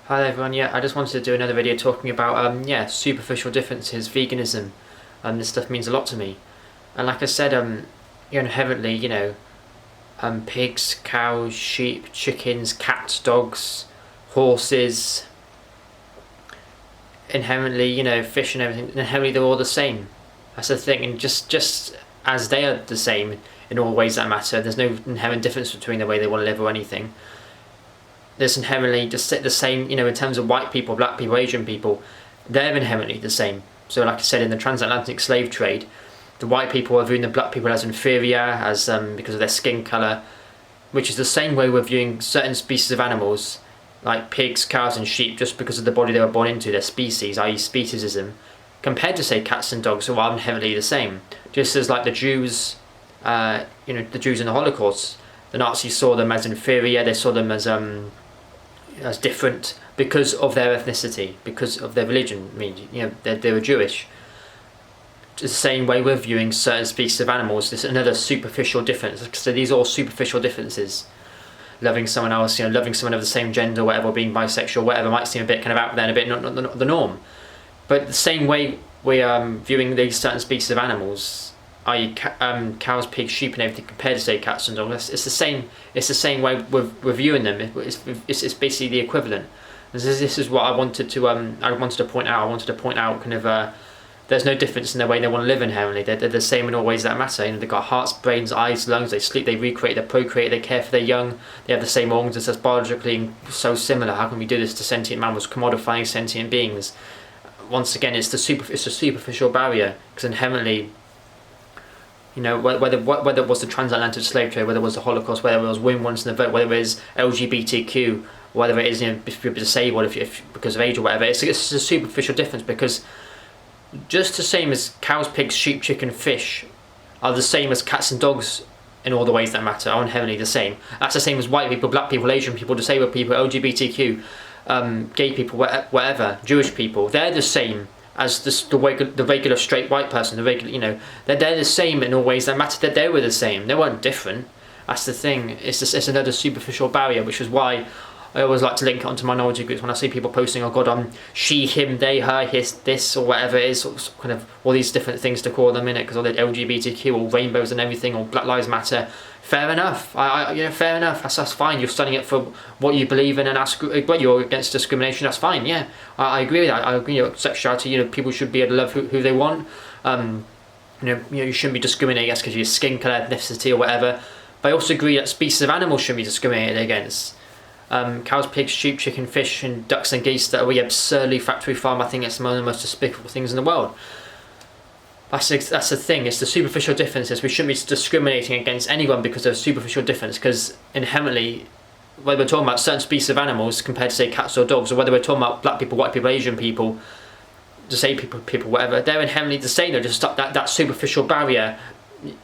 Hi everyone, yeah, I just wanted to do another video talking about, superficial differences, veganism. This stuff means a lot to me. And like I said, inherently, pigs, cows, sheep, chickens, cats, dogs, horses, inherently, fish and everything, inherently they're all the same. That's the thing, and just as they are the same in all ways that matter, there's no inherent difference between the way they want to live or anything. There's inherently just the same, in terms of white people, black people, Asian people, they're inherently the same. So like I said, in the transatlantic slave trade, the white people are viewing the black people as inferior, as because of their skin colour, which is the same way we're viewing certain species of animals, like pigs, cows and sheep, just because of the body they were born into, their species, i.e. speciesism, compared to, say, cats and dogs, who are inherently the same. Just as like the Jews, the Jews in the Holocaust, the Nazis saw them as inferior, they saw them as different because of their ethnicity, because of their religion. I mean, they were Jewish. It's the same way we're viewing certain species of animals. There's another superficial difference. So these are all superficial differences. Loving someone else, loving someone of the same gender, whatever, being bisexual, whatever, might seem a bit kind of out there and a bit not the norm. But the same way we're viewing these certain species of animals, i.e. Cows, pigs, sheep and everything, compared to, say, cats and dogs, it's the same way we're viewing them. It's basically the equivalent. This is what I wanted to point out. I wanted to point out kind of there's no difference in the way they want to live inherently. They're the same in all ways that matter. They've got hearts, brains, eyes, lungs. They sleep, they recreate, they procreate, they care for their young. They have the same organs. That's biologically so similar. How can we do this to sentient mammals, commodifying sentient beings? Once again, it's a superficial barrier, because inherently, whether it was the transatlantic slave trade, whether it was the Holocaust, whether it was women once in the vote, whether it is LGBTQ, whether it is if you're disabled, if because of age or whatever, it's a superficial difference, because just the same as cows, pigs, sheep, chicken, fish are the same as cats and dogs in all the ways that matter, are inherently the same. That's the same as white people, black people, Asian people, disabled people, LGBTQ, gay people, whatever, Jewish people. They're the same as the regular straight white person, the regular, they're the same in all ways that matter. They were the same. They weren't different. That's the thing. It's another superficial barrier, which is why I always like to link it onto minority groups when I see people posting, oh God, she, him, they, her, his, this, or whatever it is, sort of kind of all these different things to call them in it, because all the LGBTQ, all rainbows and everything, or Black Lives Matter. Fair enough. Fair enough. That's fine. You're studying it for what you believe in, and but you're against discrimination. That's fine. Yeah, I agree with that. I agree. Sexuality. People should be able to love who they want. You shouldn't be discriminated against because of your skin color, ethnicity, or whatever. But I also agree that species of animals shouldn't be discriminated against. Cows, pigs, sheep, chicken, fish, and ducks and geese that are absurdly factory farmed. I think it's one of the most despicable things in the world. That's the thing. It's the superficial differences. We shouldn't be discriminating against anyone because of a superficial difference. Because inherently, whether we're talking about certain species of animals compared to, say, cats or dogs, or whether we're talking about black people, white people, Asian people, disabled people, whatever, they're inherently the same. They're just that superficial barrier.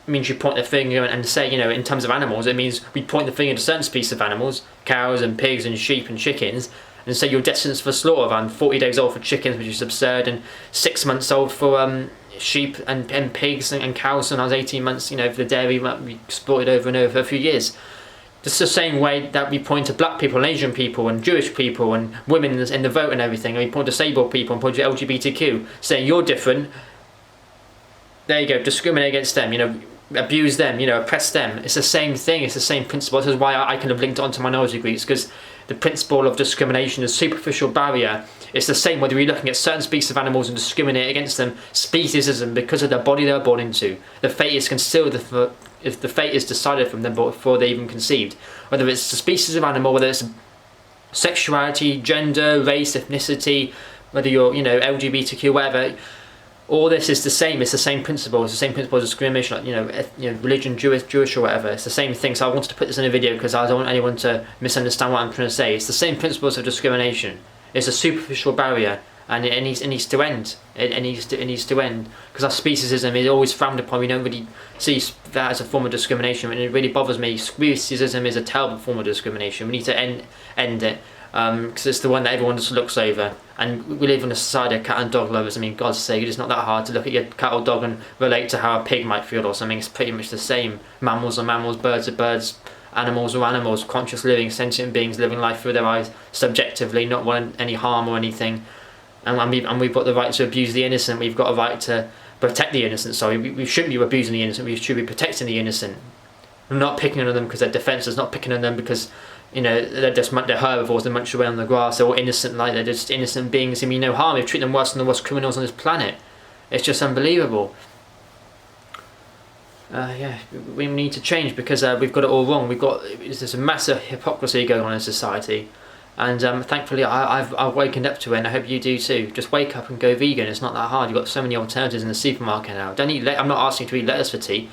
Means you point the finger and say, in terms of animals, it means we point the finger to certain species of animals, cows and pigs and sheep and chickens, and say you're destined for slaughter. And 40 days old for chickens, which is absurd, and 6 months old for sheep and pigs and cows, and I was 18 months, for the dairy we exploited over and over for a few years. Just the same way that we point to black people and Asian people and Jewish people and women in the vote and everything, and we point to disabled people and point to LGBTQ, saying you're different. There you go, discriminate against them, abuse them, oppress them. It's the same thing, it's the same principle. This is why I kind of linked it onto minority groups, because the principle of discrimination is superficial barrier. It's the same whether you're looking at certain species of animals and discriminate against them. Speciesism, because of the body they're born into. The fate is concealed if the fate is decided from them before they even conceived. Whether it's a species of animal, whether it's sexuality, gender, race, ethnicity, whether you're, LGBTQ, whatever. All this is the same. It's the same principle. It's the same principle as discrimination, like religion, Jewish or whatever. It's the same thing. So I wanted to put this in a video because I don't want anyone to misunderstand what I'm trying to say. It's the same principles of discrimination. It's a superficial barrier, and it needs to end. It needs to end, because our speciesism is always frowned upon. We don't really see that as a form of discrimination, and it really bothers me. Speciesism is a terrible form of discrimination. We need to end it. Because it's the one that everyone just looks over, and we live in a society of cat and dog lovers. I mean, God's sake, it's not that hard to look at your cat or dog and relate to how a pig might feel or something. It's pretty much the same. Mammals are mammals, birds are birds, animals are animals, conscious living, sentient beings living life through their eyes subjectively, not wanting any harm or anything. And we've got the right to abuse the innocent. We've got a right to protect the innocent. Sorry, we shouldn't be abusing the innocent. We should be protecting the innocent. We're not picking on them because they're defenseless. Not picking on them because they're herbivores. They munch away on the grass. They're all innocent, like they're just innocent beings. They mean no harm. We treat them worse than the worst criminals on this planet. It's just unbelievable. We need to change because we've got it all wrong. There's a massive hypocrisy going on in society, and thankfully I've wakened up to it, and I hope you do too. Just wake up and go vegan. It's not that hard. You've got so many alternatives in the supermarket now. Don't eat. I'm not asking you to eat lettuce for tea.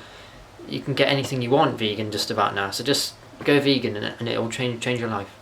You can get anything you want vegan just about now. So just go vegan, and it will change your life.